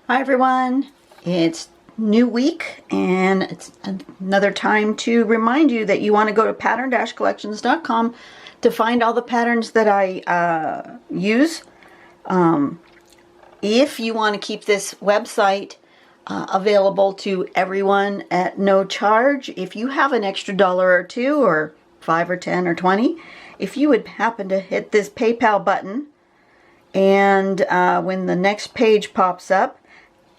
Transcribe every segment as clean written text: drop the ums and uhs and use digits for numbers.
Hi everyone, it's new week and it's another time to remind you that you want to go to pattern-collections.com to find all the patterns that I use. If you want to keep this website available to everyone at no charge, if you have an extra dollar or two or 5 or 10 or 20, if you would happen to hit this PayPal button, and when the next page pops up,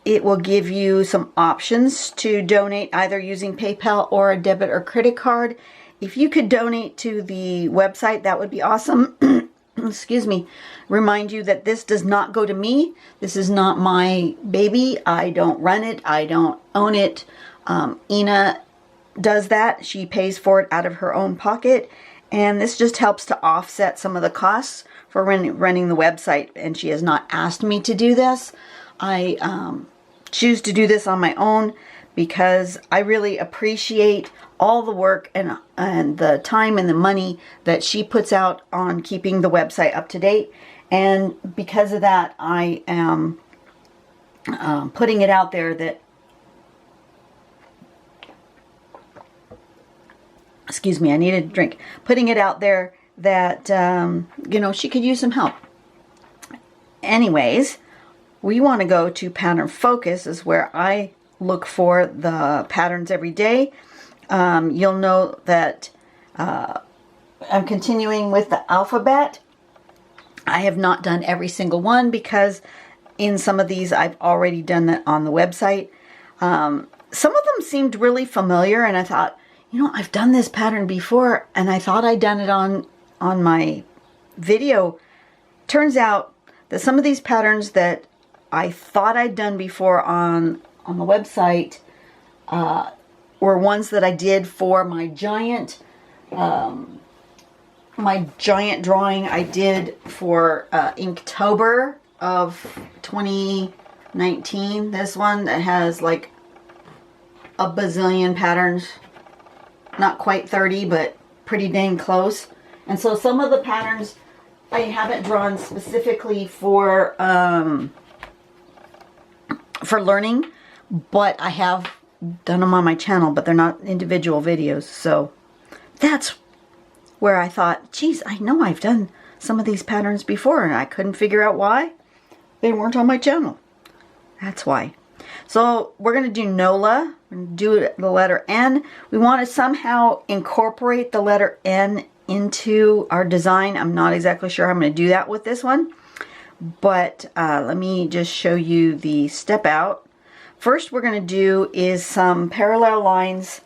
it will give you some options to donate either using PayPal or a debit or credit card. If you could donate to the website, that would be awesome. Excuse me. Remind you that this does not go to me. This is not my baby. I don't run it. I don't own it. Ina does that. She pays for it out of her own pocket. And this just helps to offset some of the costs for running the website. And she has not asked me to do this. I choose to do this on my own because I really appreciate all the work and the time and the money that she puts out on keeping the website up to date. And because of that, I am putting it out there that, excuse me, I needed a drink. Putting it out there that, you know, she could use some help. Anyways, we want to go to Pattern Focus, is where I look for the patterns every day. You'll know that I'm continuing with the alphabet. I have not done every single one because in some of these I've already done that on the website. Some of them seemed really familiar, and I thought, you know, I've done this pattern before, and I thought I'd done it on my video. Turns out that some of these patterns that I thought I'd done before on the website were ones that I did for my giant drawing I did for Inktober of 2019. This one that has like a bazillion patterns, not quite 30, but pretty dang close. And so some of the patterns I haven't drawn specifically for learning, but I have done them on my channel, but they're not individual videos. So that's where I thought, geez, I know I've done some of these patterns before, and I couldn't figure out why they weren't on my channel. That's why. So we're going to do Nola. We're going to do the letter N. We want to somehow incorporate the letter N into our design. I'm not exactly sure how I'm going to do that with this one. But let me just show you the step out. First we're going to do is some parallel lines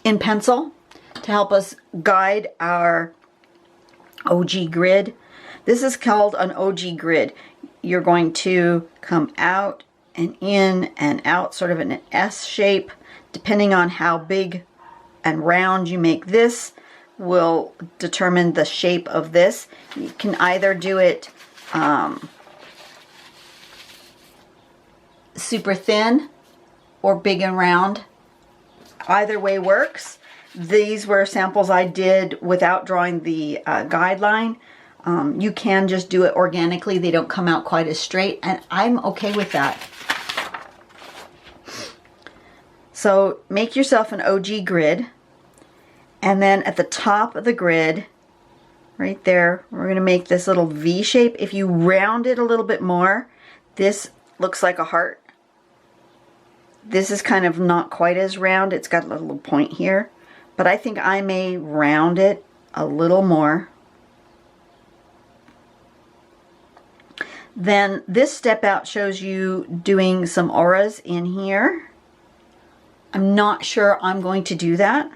in pencil to help us guide our OG grid. This is called an OG grid. You're going to come out and in and out, sort of in an S shape, depending on how big and round you make this will determine the shape of this. You can either do it super thin or big and round. Either way works. These were samples I did without drawing the guideline. You can just do it organically. They don't come out quite as straight, and I'm okay with that. So make yourself an OG grid. And then at the top of the grid, right there, we're going to make this little V shape. If you round it a little bit more, this looks like a heart. This is kind of not quite as round. It's got a little point here. But I think I may round it a little more. Then this step out shows you doing some auras in here. I'm not sure I'm going to do that.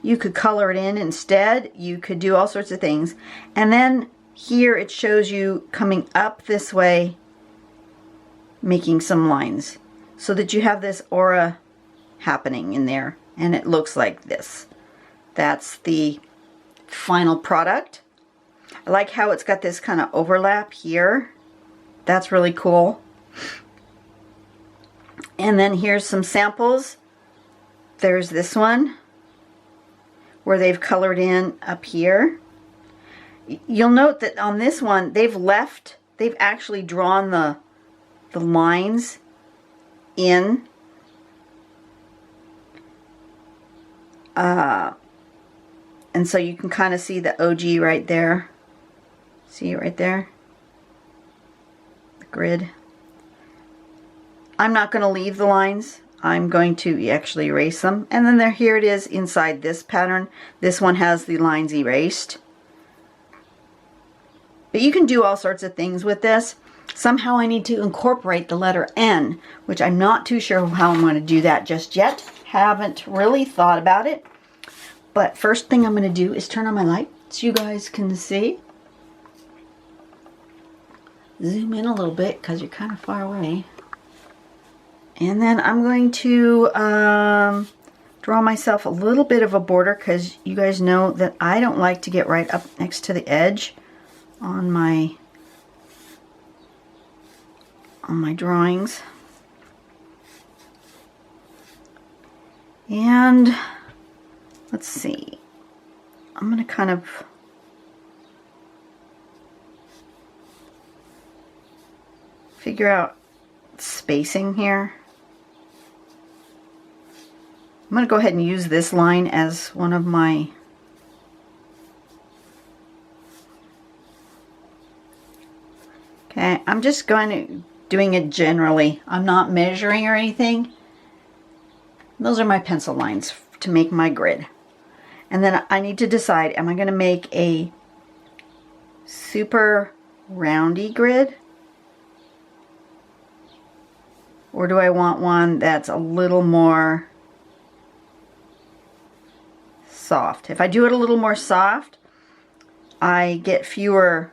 You could color it in instead. You could do all sorts of things. And then here it shows you coming up this way, making some lines so that you have this aura happening in there. And it looks like this. That's the final product. I like how it's got this kind of overlap here. That's really cool. And then here's some samples. There's this one where they've colored in up here. You'll note that on this one they've actually drawn the lines in. And so you can kind of see the OG right there. See it right there? The grid. I'm not going to leave the lines. I'm going to actually erase them. And then here it is inside this pattern. This one has the lines erased. But you can do all sorts of things with this. Somehow I need to incorporate the letter N, which I'm not too sure how I'm going to do that just yet. Haven't really thought about it. But first thing I'm going to do is turn on my light so you guys can see. Zoom in a little bit because you're kind of far away. And then I'm going to draw myself a little bit of a border because you guys know that I don't like to get right up next to the edge on my drawings. And let's see. I'm going to kind of figure out spacing here. I'm going to go ahead and use this line as one of my okay. I'm just doing it generally. I'm not measuring or anything. Those are my pencil lines to make my grid. And then I need to decide, am I going to make a super roundy grid? Or do I want one that's a little more soft? If I do it a little more soft, I get fewer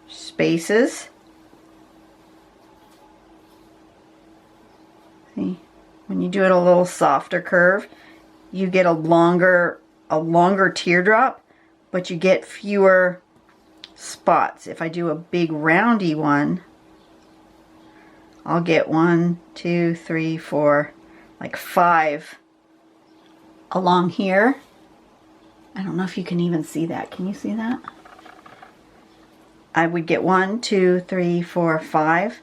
spaces. See, when you do it a little softer curve, you get a longer teardrop, but you get fewer spots. If I do a big roundy one, I'll get 1, 2, 3, 4, like 5 along here. I don't know if you can even see that. Can you see that? I would get 1, 2, 3, 4, 5.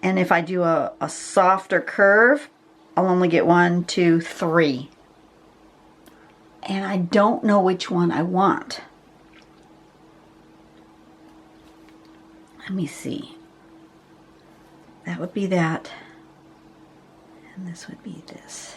And if I do a softer curve, I'll only get 1, 2, 3. And I don't know which one I want. Let me see. That would be that. And this would be this.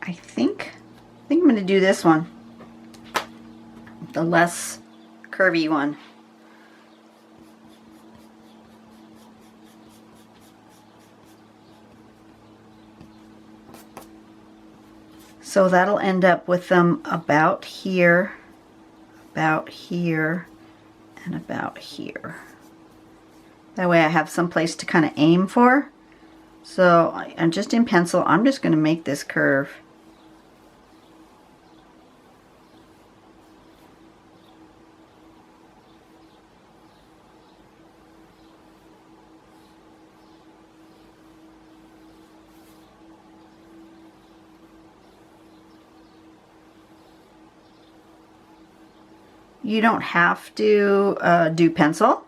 I think I'm going to do this one, the less curvy one. So that'll end up with them about here, and about here. That way I have some place to kind of aim for. So I'm just in pencil, I'm just going to make this curve. You don't have to do pencil,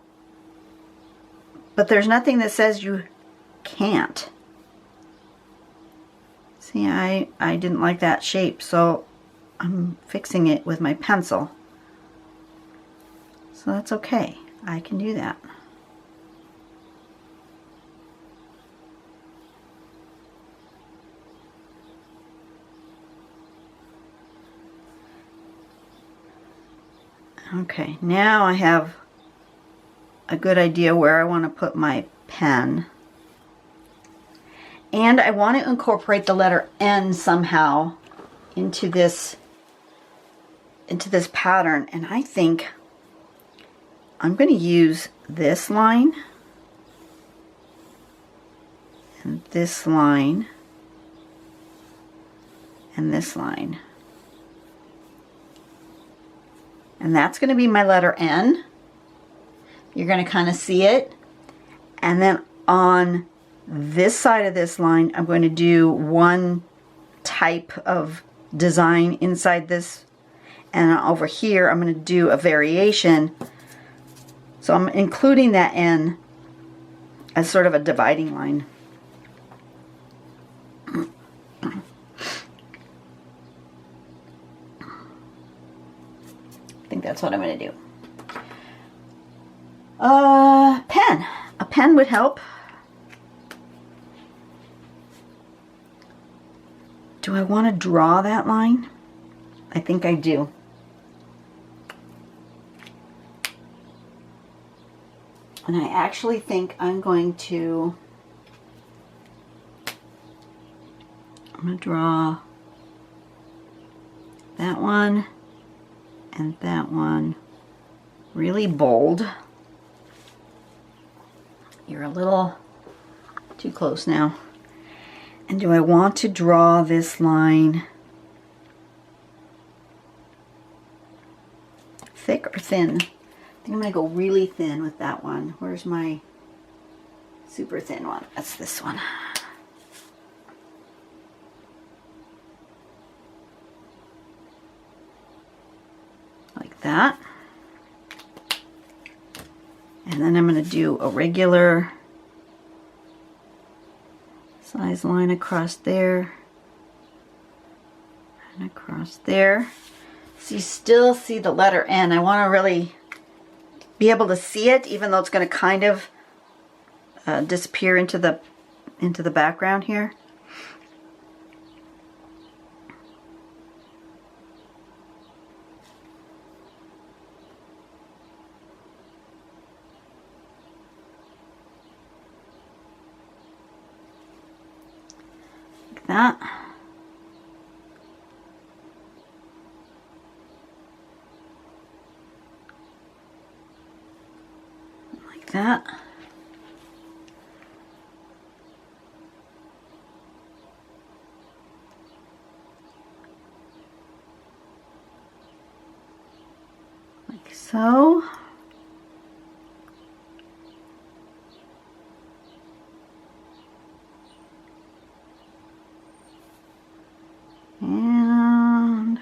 but there's nothing that says you can't. See, I didn't like that shape, so I'm fixing it with my pencil. So that's okay. I can do that. Okay, now I have a good idea where I want to put my pen. And I want to incorporate the letter N somehow into this pattern. And I think I'm going to use this line and this line and this line. And that's going to be my letter N. You're going to kind of see it. And then on this side of this line, I'm going to do one type of design inside this. And over here, I'm going to do a variation. So I'm including that N as sort of a dividing line. I think that's what I'm going to do. Pen. A pen would help. Do I want to draw that line? I think I do. And I actually think I'm going to draw that one and that one really bold. You're a little too close now. And do I want to draw this line thick or thin? I think I'm going to go really thin with that one. Where's my super thin one? That's this one. Like that. And then I'm going to do a regular size line across there and across there. So you still see the letter N. I want to really be able to see it, even though it's going to kind of disappear into the background here. Like that. That. Like so. And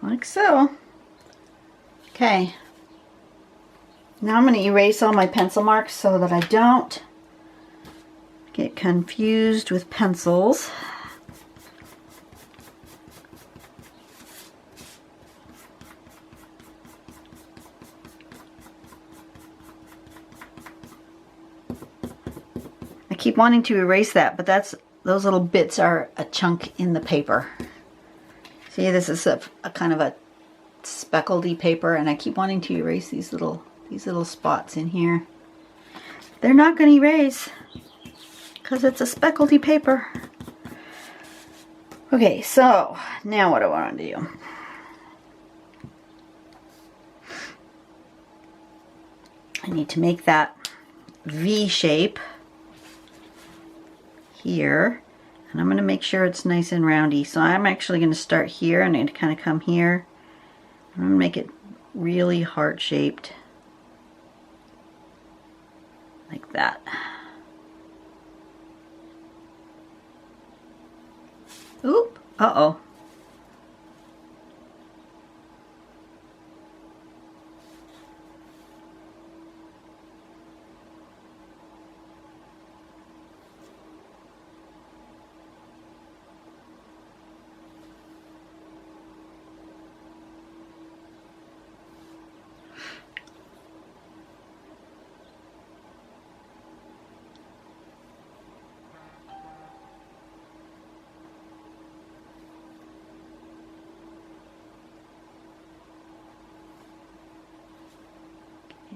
like so. Okay, now I'm going to erase all my pencil marks so that I don't get confused with pencils. I keep wanting to erase that, but those little bits are a chunk in the paper. See, this is a kind of a speckledy paper, and I keep wanting to erase these little spots in here. They're not going to erase because it's a speckledy paper. Okay, so now what do I want to do? I need to make that V shape here, and I'm going to make sure it's nice and roundy. So I'm actually going to start here and I'm going to kind of come here. I'm going to make it really heart-shaped, like that. Oop, uh-oh.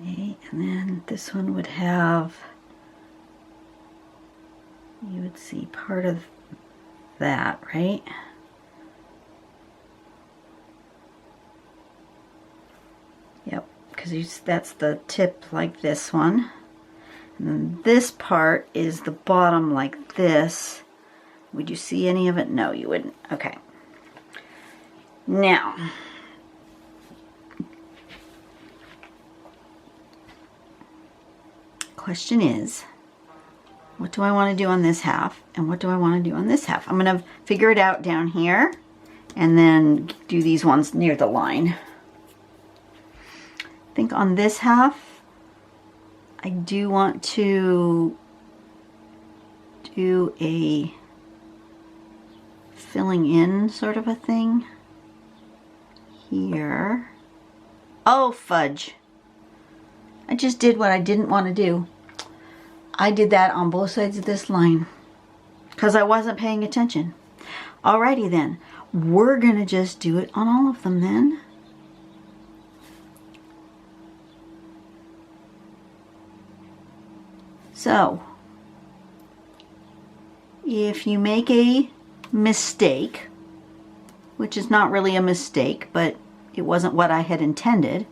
Okay, and then this one would have, you would see part of that, right? Yep, because that's the tip like this one. And then this part is the bottom like this. Would you see any of it? No, you wouldn't. Okay. Now, question is, what do I want to do on this half and what do I want to do on this half? I'm going to figure it out down here and then do these ones near the line. I think on this half I do want to do a filling in sort of a thing here. Oh fudge, I just did what I didn't want to do. I did that on both sides of this line because I wasn't paying attention. Alrighty then, we're gonna just do it on all of them then. So, if you make a mistake, which is not really a mistake, but it wasn't what I had intended,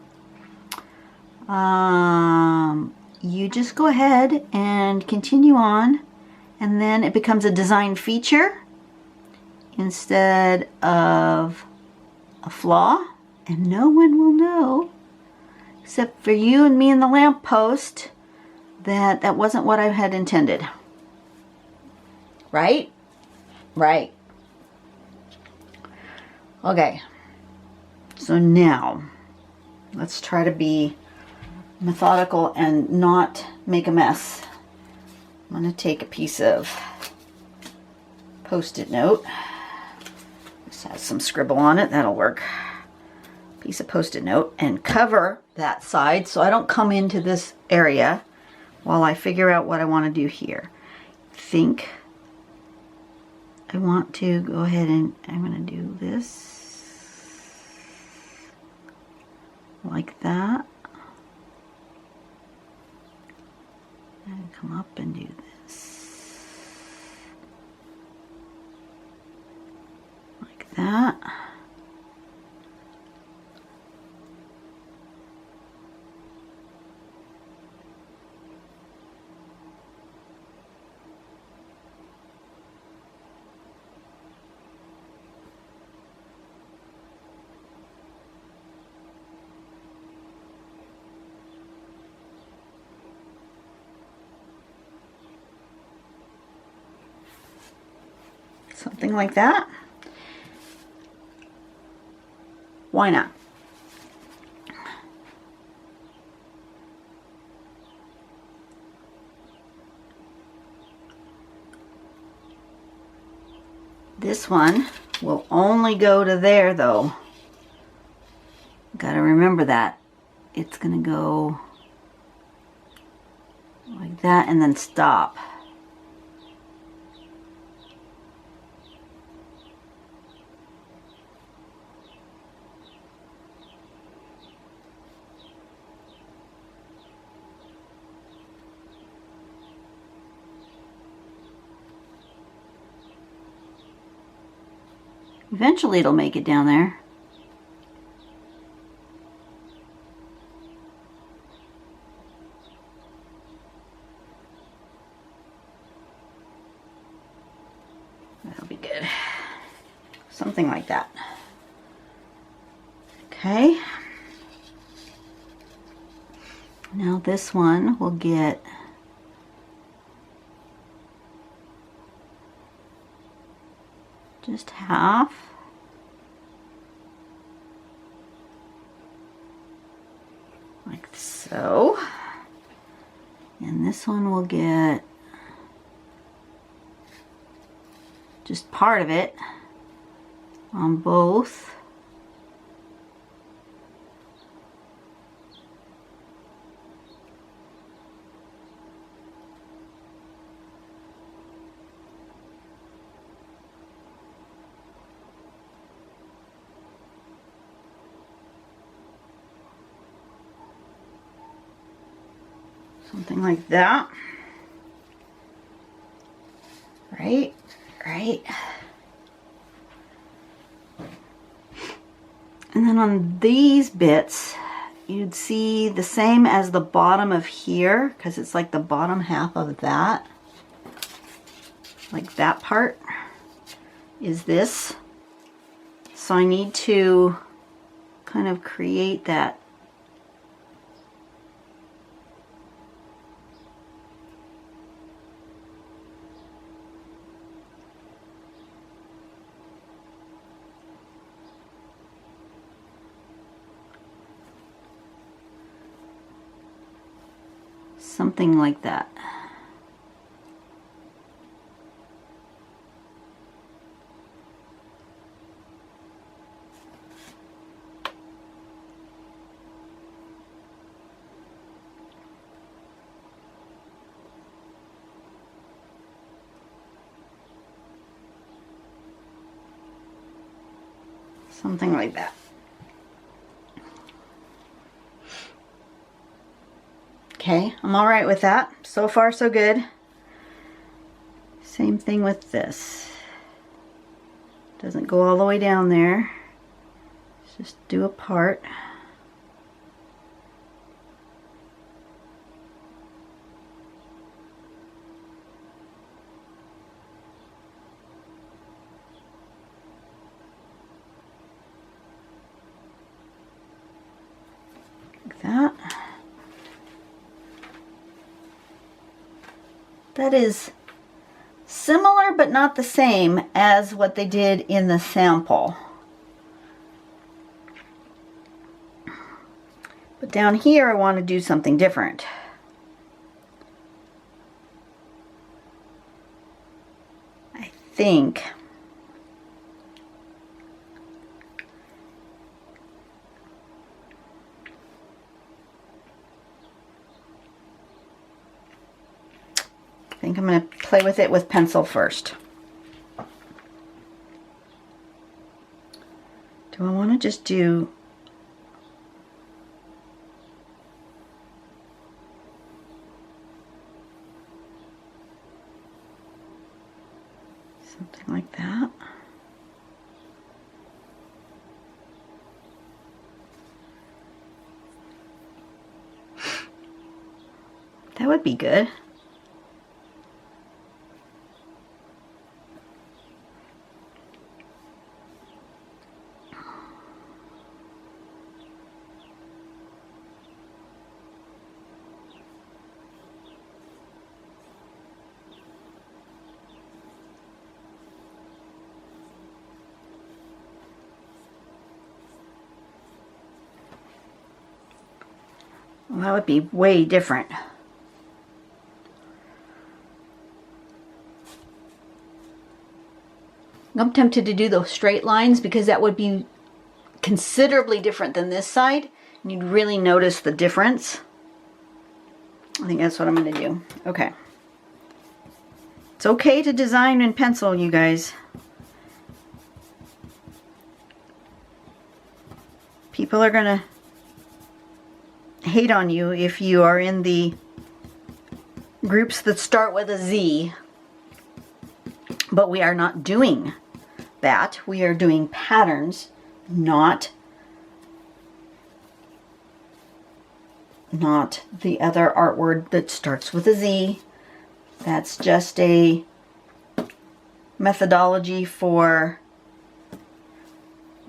you just go ahead and continue on, and then it becomes a design feature instead of a flaw, and no one will know except for you and me and the lamppost that that wasn't what I had intended. Right? Right. Okay. So now, let's try to be methodical and not make a mess. I'm going to take a piece of Post-it note. This has some scribble on it. That'll work. Piece of Post-it note and cover that side so I don't come into this area while I figure out what I want to do here. I think I want to go ahead and I'm going to do this like that. And come up and do this like that. Something like that. Why not? This one will only go to there though. Gotta remember that. It's gonna go like that and then stop. Eventually it'll make it down there. That'll be good. Something like that. Okay. Now this one will get just half. Like so. And this one will get just part of it on both. Something like that. Right, right. And then on these bits, you'd see the same as the bottom of here, because it's like the bottom half of that. Like that part is this. So I need to kind of create that something like that. Something like that. Okay, I'm all right with that. So far, so good. Same thing with this. Doesn't go all the way down there. Let's just do a part. Like that. That is similar but not the same as what they did in the sample. But down here I want to do something different. I think I'm going to play with it with pencil first. Do I want to just do something like that? That would be good. Well, that would be way different. I'm tempted to do those straight lines because that would be considerably different than this side. And you'd really notice the difference. I think that's what I'm going to do. Okay. It's okay to design in pencil, you guys. People are going to hate on you if you are in the groups that start with a Z. But we are not doing that. We are doing patterns, not the other art word that starts with a Z. That's just a methodology for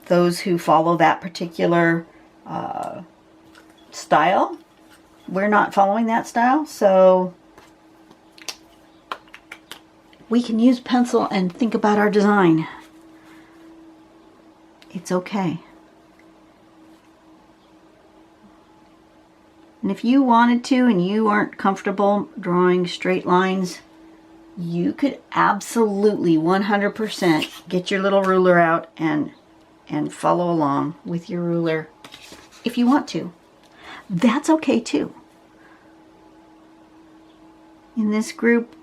those who follow that particular style. We're not following that style, so we can use pencil and think about our design. It's okay. And if you wanted to and you aren't comfortable drawing straight lines, you could absolutely 100% get your little ruler out and follow along with your ruler if you want to. That's okay too. In this group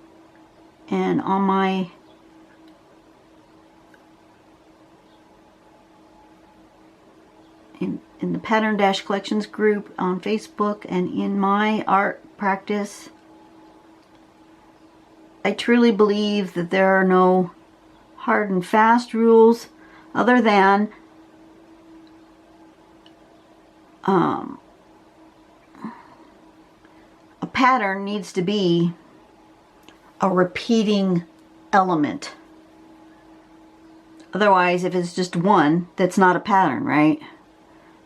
and on my in the Pattern Dash Collections group on Facebook and in my art practice, I truly believe that there are no hard and fast rules other than a pattern needs to be a repeating element. Otherwise, if it's just one, that's not a pattern, right?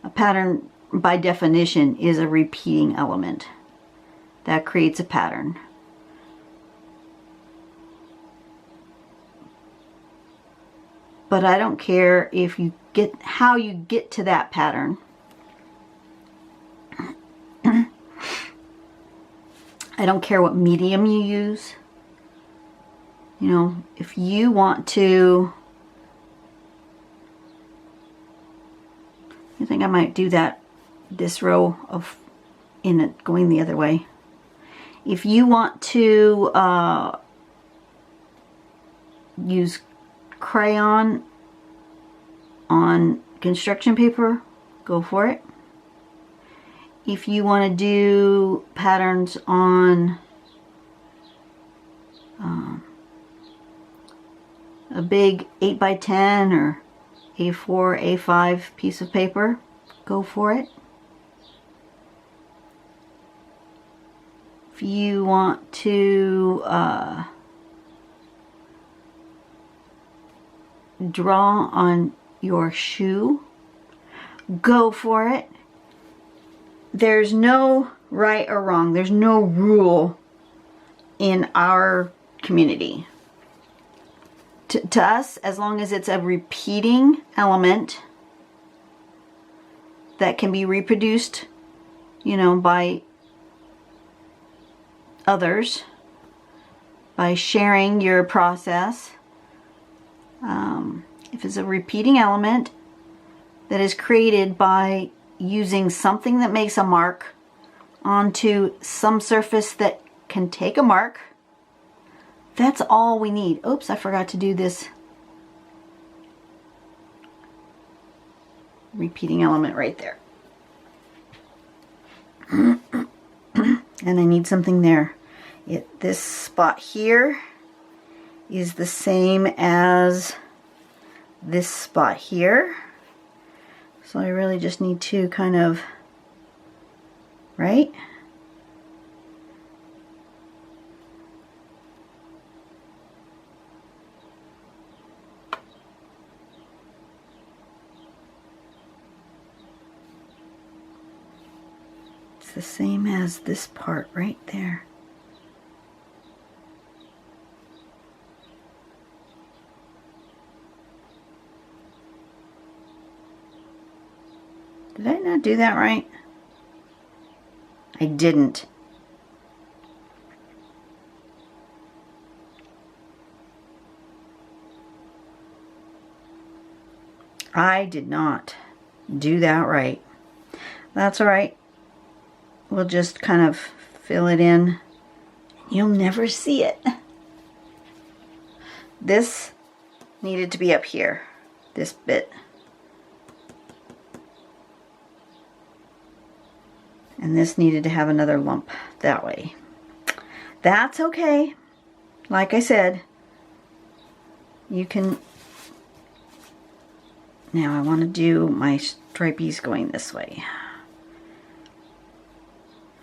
A pattern, by definition, is a repeating element. That creates a pattern. But I don't care if you get how you get to that pattern. I don't care what medium you use. You know, if you want to, I think I might do that, this row of in it going the other way. If you want to use crayon on construction paper, go for it. If you want to do patterns on a big 8x10 or A4, A5 piece of paper, go for it. If you want to draw on your shoe, go for it. There's no right or wrong. There's no rule in our community. To us, as long as it's a repeating element that can be reproduced, you know, by others, by sharing your process. If it's a repeating element that is created by using something that makes a mark onto some surface that can take a mark, that's all we need. Oops, I forgot to do this repeating element right there. And I need something there. This spot here is the same as this spot here. So I really just need to kind of, right? It's the same as this part right there. Did I not do that right? I didn't. I did not do that right. That's all right. We'll just kind of fill it in. You'll never see it. This needed to be up here, this bit. And this needed to have another lump that way. That's okay. Like I said, you can... Now I want to do my stripies going this way.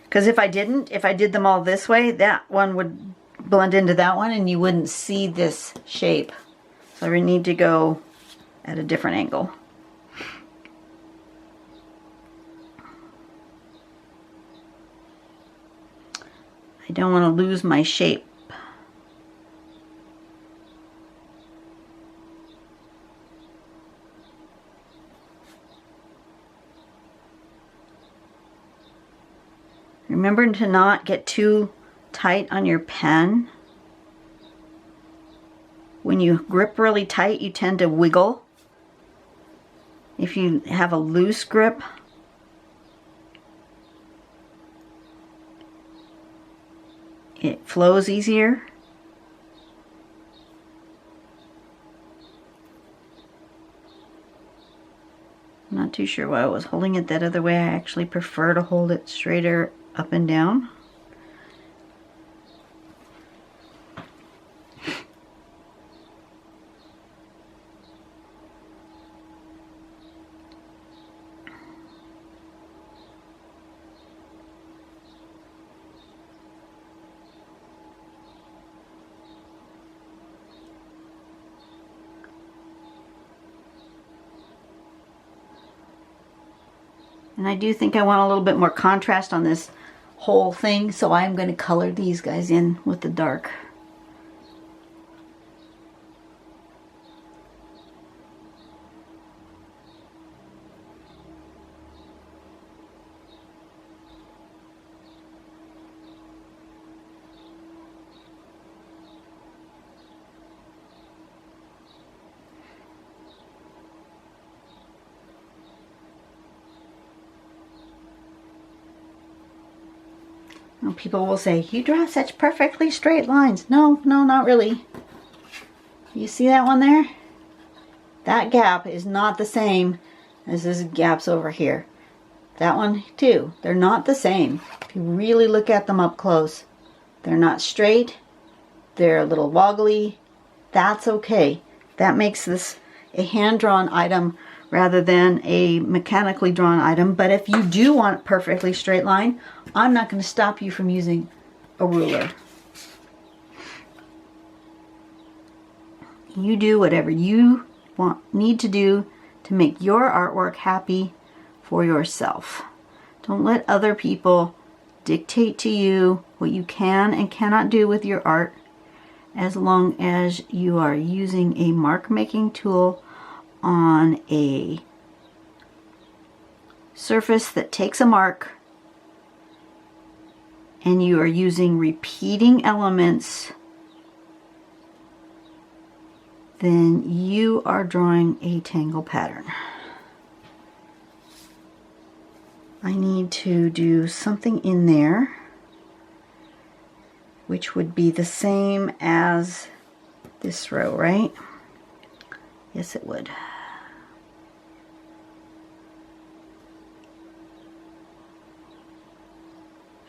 Because if I did them all this way, that one would blend into that one and you wouldn't see this shape. So I need to go at a different angle. I don't want to lose my shape. Remember to not get too tight on your pen. When you grip really tight, you tend to wiggle. If you have a loose grip, it flows easier. I'm not too sure why I was holding it that other way. I actually prefer to hold it straighter up and down. And I do think I want a little bit more contrast on this whole thing, so I'm going to color these guys in with the dark. People will say, you draw such perfectly straight lines. No, not really. You see that one there? That gap is not the same as this gaps over here. That one too. They're not the same. If you really look at them up close, they're not straight. They're a little woggly. That's okay. That makes this a hand-drawn item rather than a mechanically drawn item. But if you do want a perfectly straight line, I'm not going to stop you from using a ruler. You do whatever you need to do to make your artwork happy for yourself. Don't let other people dictate to you what you can and cannot do with your art, as long as you are using a mark making tool on a surface that takes a mark, and you are using repeating elements, then you are drawing a tangle pattern. I need to do something in there which would be the same as this row, right? Yes, it would.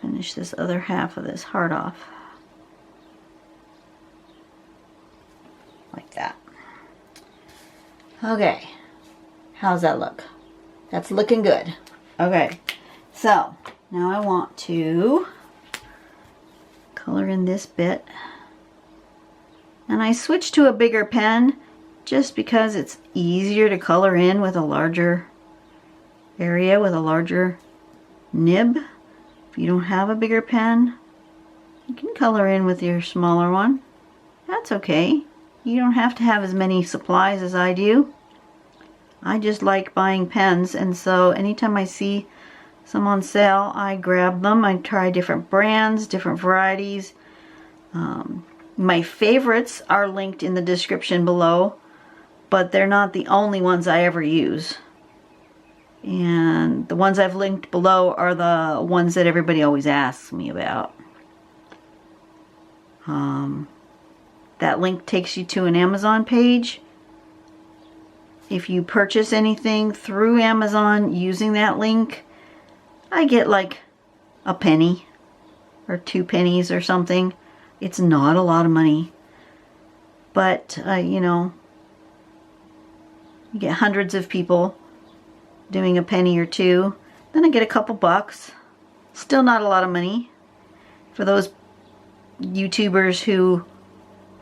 Finish this other half of this heart off. Like that. Okay. How's that look? That's looking good. Okay. So, now I want to color in this bit. And I switched to a bigger pen just because it's easier to color in with a larger area, with a larger nib. If you don't have a bigger pen, you can color in with your smaller one. That's okay. You don't have to have as many supplies as I do. I just like buying pens, and so anytime I see some on sale, I grab them. I try different brands, different varieties. My favorites are linked in the description below, but they're not the only ones I ever use. And the ones I've linked below are the ones that everybody always asks me about. That link takes you to an Amazon page. If you purchase anything through Amazon using that link, I get like a penny or 2 pennies or something. It's not a lot of money, but you know, you get hundreds of people doing a penny or 2, then I get a couple bucks. Still not a lot of money for those YouTubers who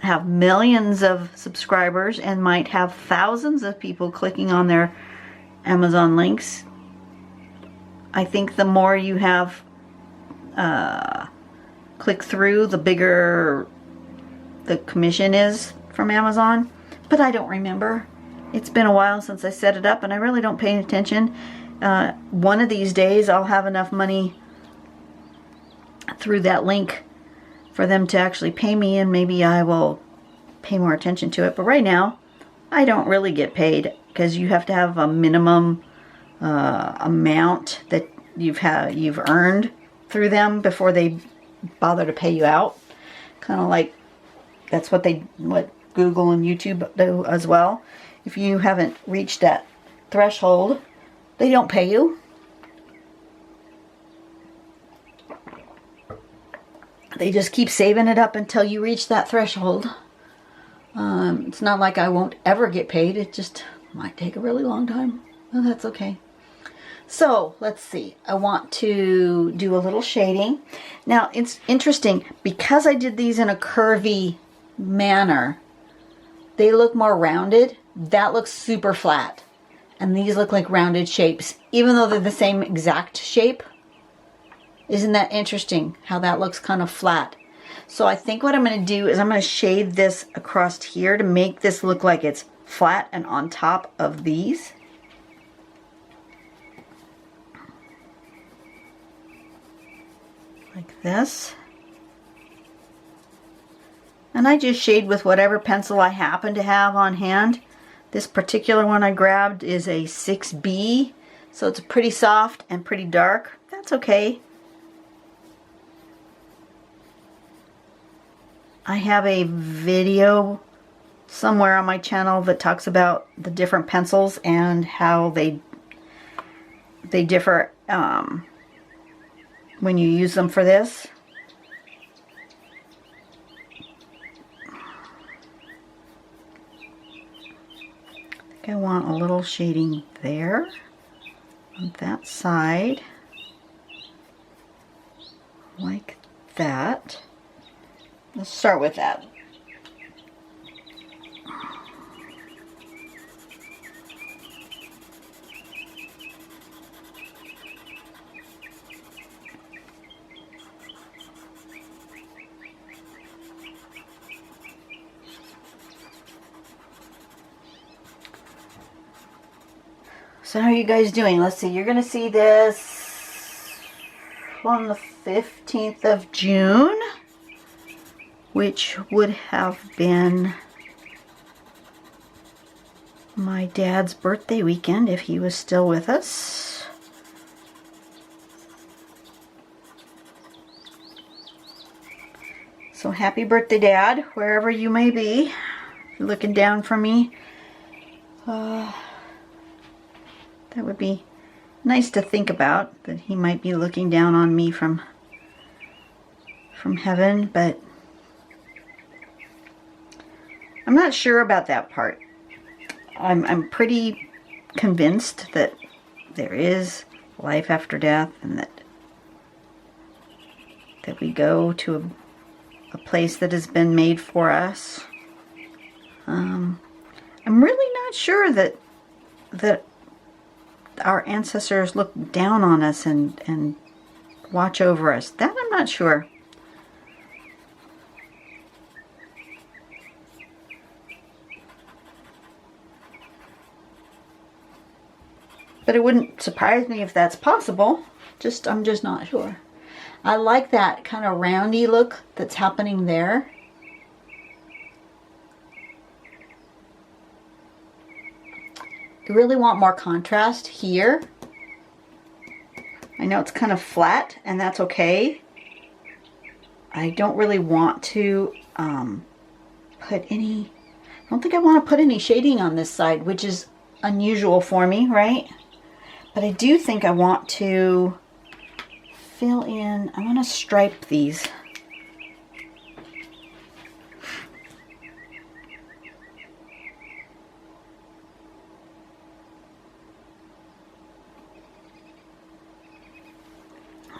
have millions of subscribers and might have thousands of people clicking on their Amazon links. I think the more you have click through, the bigger the commission is from Amazon. But I don't remember. It's been a while since I set it up, and I really don't pay attention. One of these days I'll have enough money through that link for them to actually pay me, and maybe I will pay more attention to it. But right now, I don't really get paid, because you have to have a minimum amount that you've earned through them before they bother to pay you out. Kind of like that's what Google and YouTube do as well. If you haven't reached that threshold, they don't pay you. They just keep saving it up until you reach that threshold. It's not like I won't ever get paid. It just might take a really long time. Well, that's okay. So, let's see. I want to do a little shading. Now, it's interesting. Because I did these in a curvy manner, they look more rounded. That looks super flat. And these look like rounded shapes, even though they're the same exact shape. Isn't that interesting how that looks kind of flat? So I think what I'm going to do is I'm going to shade this across here to make this look like it's flat and on top of these. Like this. And I just shade with whatever pencil I happen to have on hand. This particular one I grabbed is a 6B, so it's pretty soft and pretty dark. That's okay. I have a video somewhere on my channel that talks about the different pencils and how they differ when you use them for this. I want a little shading there on that side, like that. Let's start with that. So how are you guys doing? Let's see, you're going to see this on the 15th of June, which would have been my dad's birthday weekend if he was still with us. So happy birthday, Dad, wherever you may be. If you're looking down from me. That would be nice to think about, that he might be looking down on me from heaven, but I'm not sure about that part. I'm pretty convinced that there is life after death, and that we go to a place that has been made for us. I'm really not sure that our ancestors look down on us and watch over us. That I'm not sure. But it wouldn't surprise me if that's possible. I'm just not sure. I like that kind of roundy look that's happening there. I really want more contrast here. I know it's kind of flat, and that's okay. I don't really want to put any... I don't think I want to put any shading on this side, which is unusual for me, right? But I do think I want to fill in... I want to stripe these.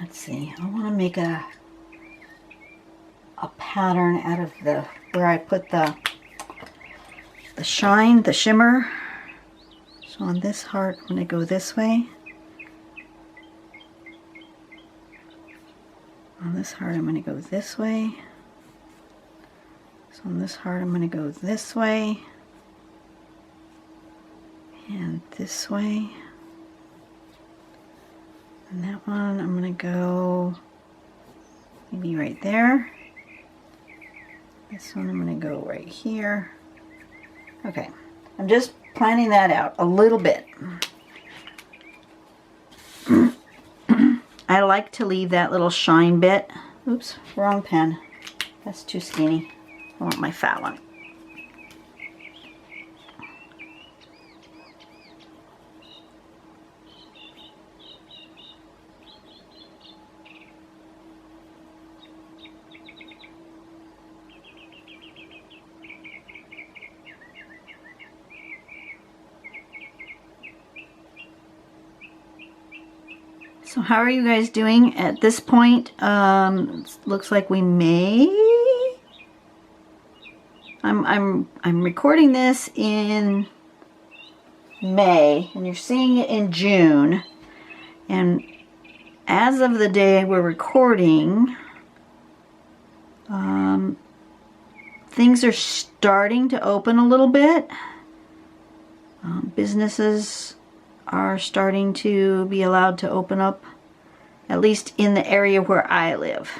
Let's see, I want to make a pattern out of where I put the shine, the shimmer. So on this heart, I'm going to go this way. On this heart, I'm going to go this way. So on this heart, I'm going to go this way. And this way. And that one, I'm going to go maybe right there. This one, I'm going to go right here. Okay, I'm just planning that out a little bit. I like to leave that little shine bit. Oops, wrong pen. That's too skinny. I want my fat one. So how are you guys doing at this point? Looks like we may. I'm recording this in May, and you're seeing it in June. And as of the day we're recording, things are starting to open a little bit. Businesses are starting to be allowed to open up, at least in the area where I live.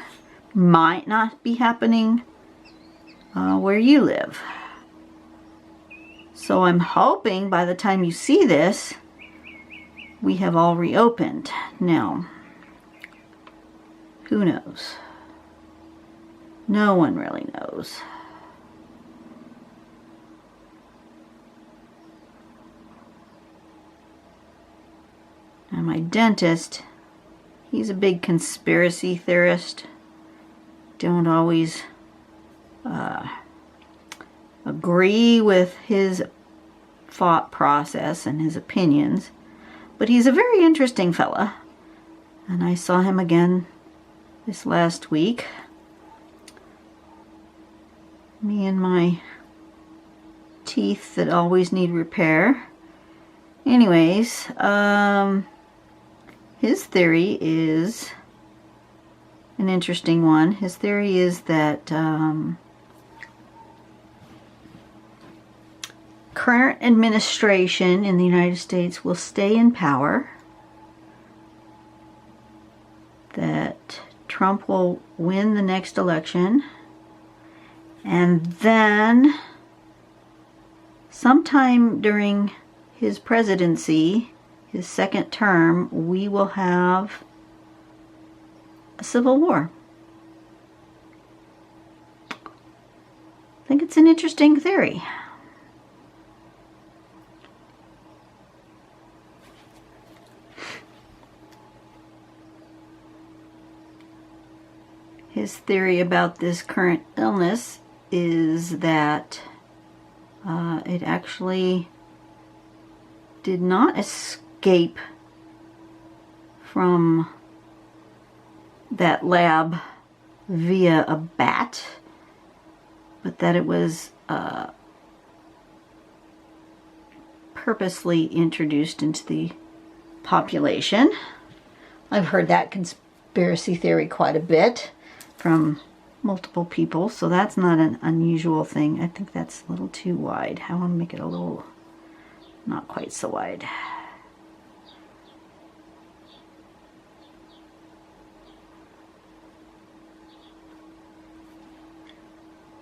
Might not be happening where you live. So I'm hoping by the time you see this, we have all reopened. Now, who knows? No one really knows. And my dentist, he's a big conspiracy theorist. Don't always agree with his thought process and his opinions, but he's a very interesting fella. And I saw him again this last week. Me and my teeth that always need repair. Anyways, his theory is an interesting one. His theory is that current administration in the United States will stay in power, that Trump will win the next election, and then sometime during his presidency, his second term, we will have a civil war. I think it's an interesting theory. His theory about this current illness is that it actually did not escape from that lab via a bat, but that it was purposely introduced into the population. I've heard that conspiracy theory quite a bit from multiple people, so that's not an unusual thing. I think that's a little too wide. I want to make it a little not quite so wide.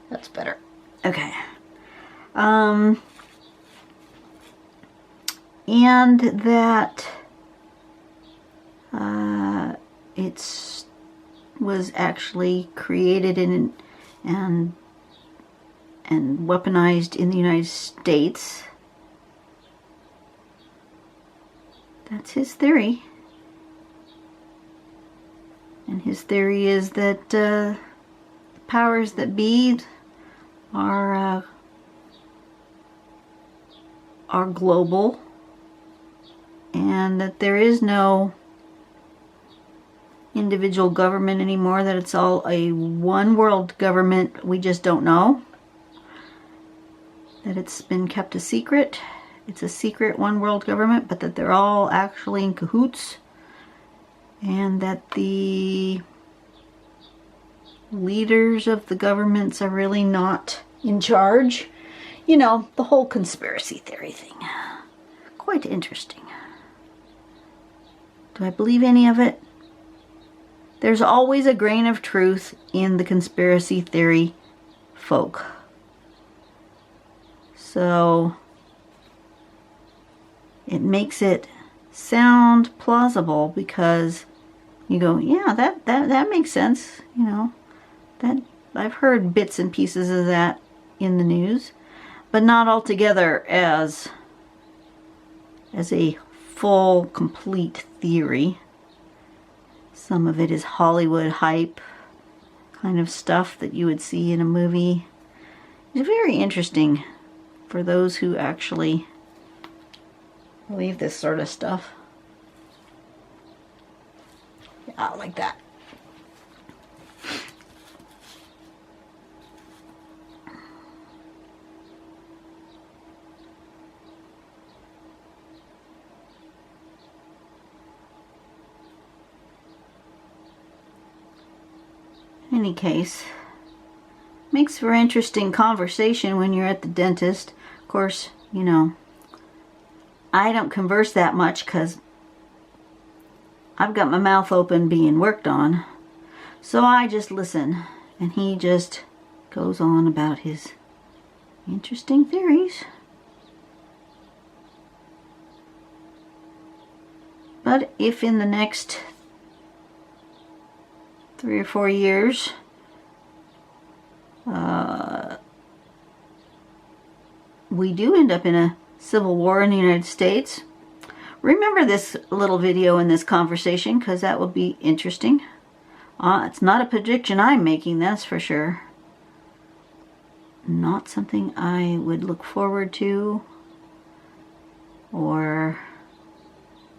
That's better. Okay. And that it was actually created in and weaponized in the United States. That's his theory. And his theory is that the powers that be are global, and that there is no individual government anymore, that it's all a one world government. We just don't know. That it's been kept a secret. It's a secret one world government, but that they're all actually in cahoots, and that the leaders of the governments are really not in charge. You know, the whole conspiracy theory thing. Quite interesting. Do I believe any of it? There's always a grain of truth in the conspiracy theory folk. So it makes it sound plausible because you go, yeah, that makes sense. You know, that I've heard bits and pieces of that in the news, but not altogether as a full, complete theory. Some of it is Hollywood hype kind of stuff that you would see in a movie. It's very interesting for those who actually believe this sort of stuff. Yeah, like that. any case, makes for interesting conversation when you're at the dentist. Of course, you know, I don't converse that much because I've got my mouth open being worked on. So I just listen, and he just goes on about his interesting theories. But if in the next 3 or 4 years we do end up in a civil war in the United States, remember this little video and this conversation, because that will be interesting. It's not a prediction I'm making, that's for sure. Not something I would look forward to or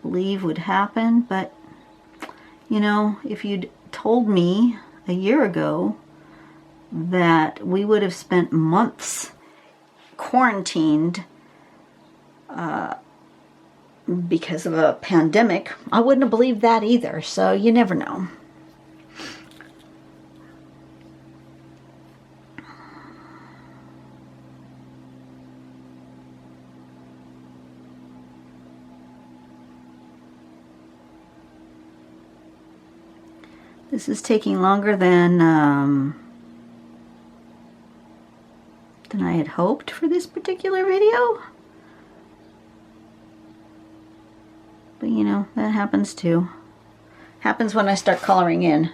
believe would happen, but you know, if you'd told me a year ago that we would have spent months quarantined because of a pandemic, I wouldn't have believed that either. So you never know. This is taking longer than I had hoped for this particular video. But you know, that happens too. Happens when I start coloring in.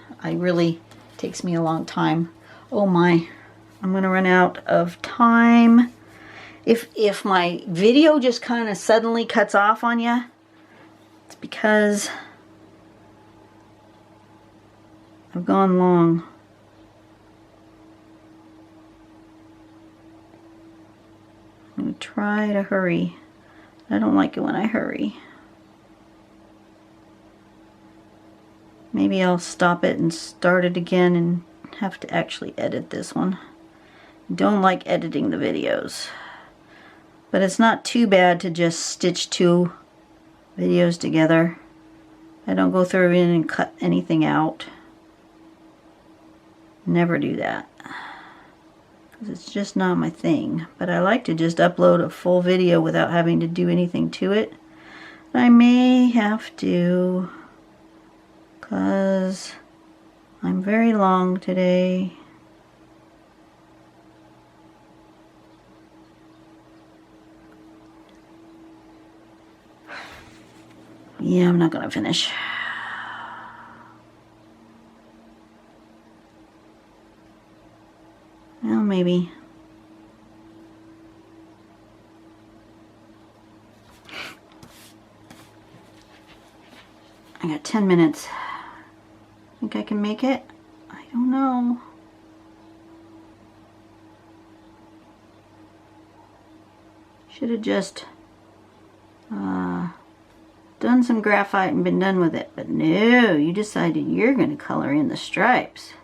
Takes me a long time. Oh my, I'm gonna run out of time. If my video just kind of suddenly cuts off on you, it's because I've gone long. I'm going to try to hurry. I don't like it when I hurry. Maybe I'll stop it and start it again and have to actually edit this one. Don't like editing the videos. But it's not too bad to just stitch 2 videos together. I don't go through in and cut anything out. Never do that, because it's just not my thing. But I like to just upload a full video without having to do anything to it. I may have to, because I'm very long today. Yeah, I'm not gonna finish. Well, maybe. I got 10 minutes. Think I can make it? I don't know. Should have just done some graphite and been done with it. But no, you decided you're going to color in the stripes.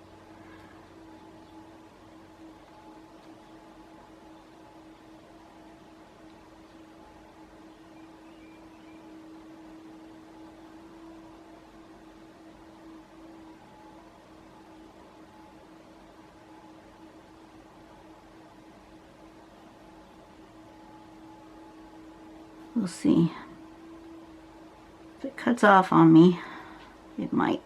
We'll see. If it cuts off on me, it might.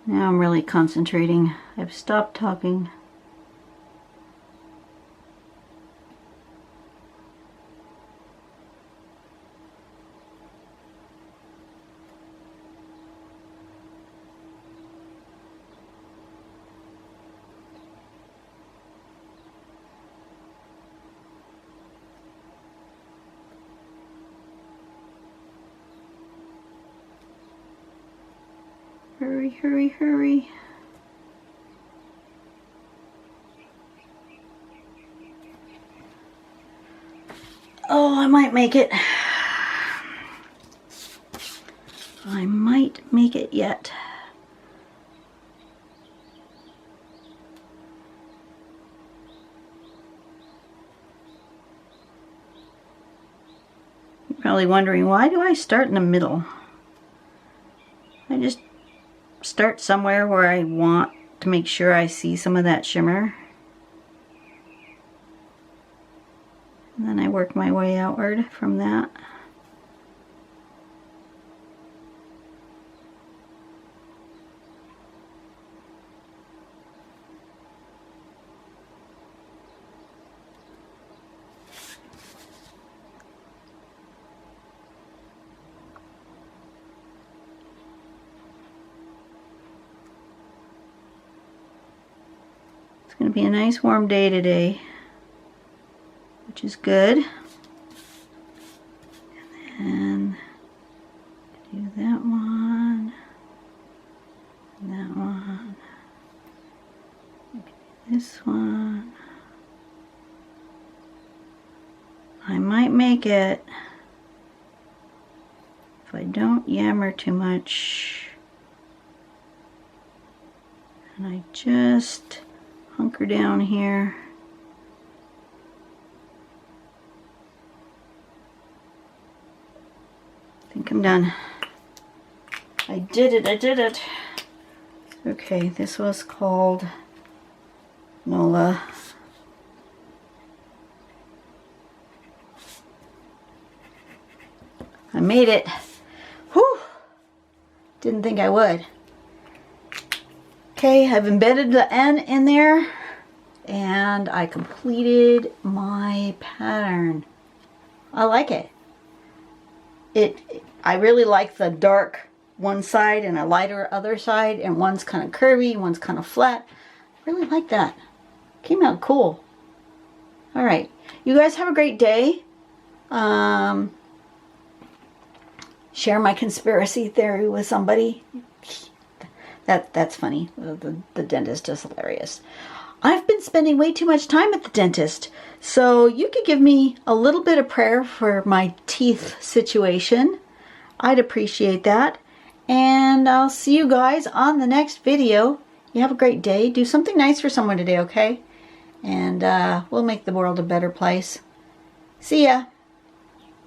Now I'm really concentrating. I've stopped talking. Hurry, hurry, hurry. Oh, I might make it. I might make it yet. You're probably wondering, why do I start in the middle? I just start somewhere where I want to make sure I see some of that shimmer. And then I work my way outward from that. It's going to be a nice warm day today, which is good. And do that one, and that one, this one. I might make it if I don't yammer too much. And I just hunker down here. I think I'm done. I did it, I did it. Okay, this was called Nola. I made it. Whew! Didn't think I would. Okay, I've embedded the N in there and I completed my pattern. I like it. I really like the dark one side and a lighter other side, and one's kind of curvy, one's kind of flat. Really like that. Came out cool. All right, you guys have a great day. Share my conspiracy theory with somebody. That's funny. The dentist is hilarious. I've been spending way too much time at the dentist, so you could give me a little bit of prayer for my teeth situation. I'd appreciate that. And I'll see you guys on the next video. You have a great day. Do something nice for someone today, okay? And we'll make the world a better place. See ya.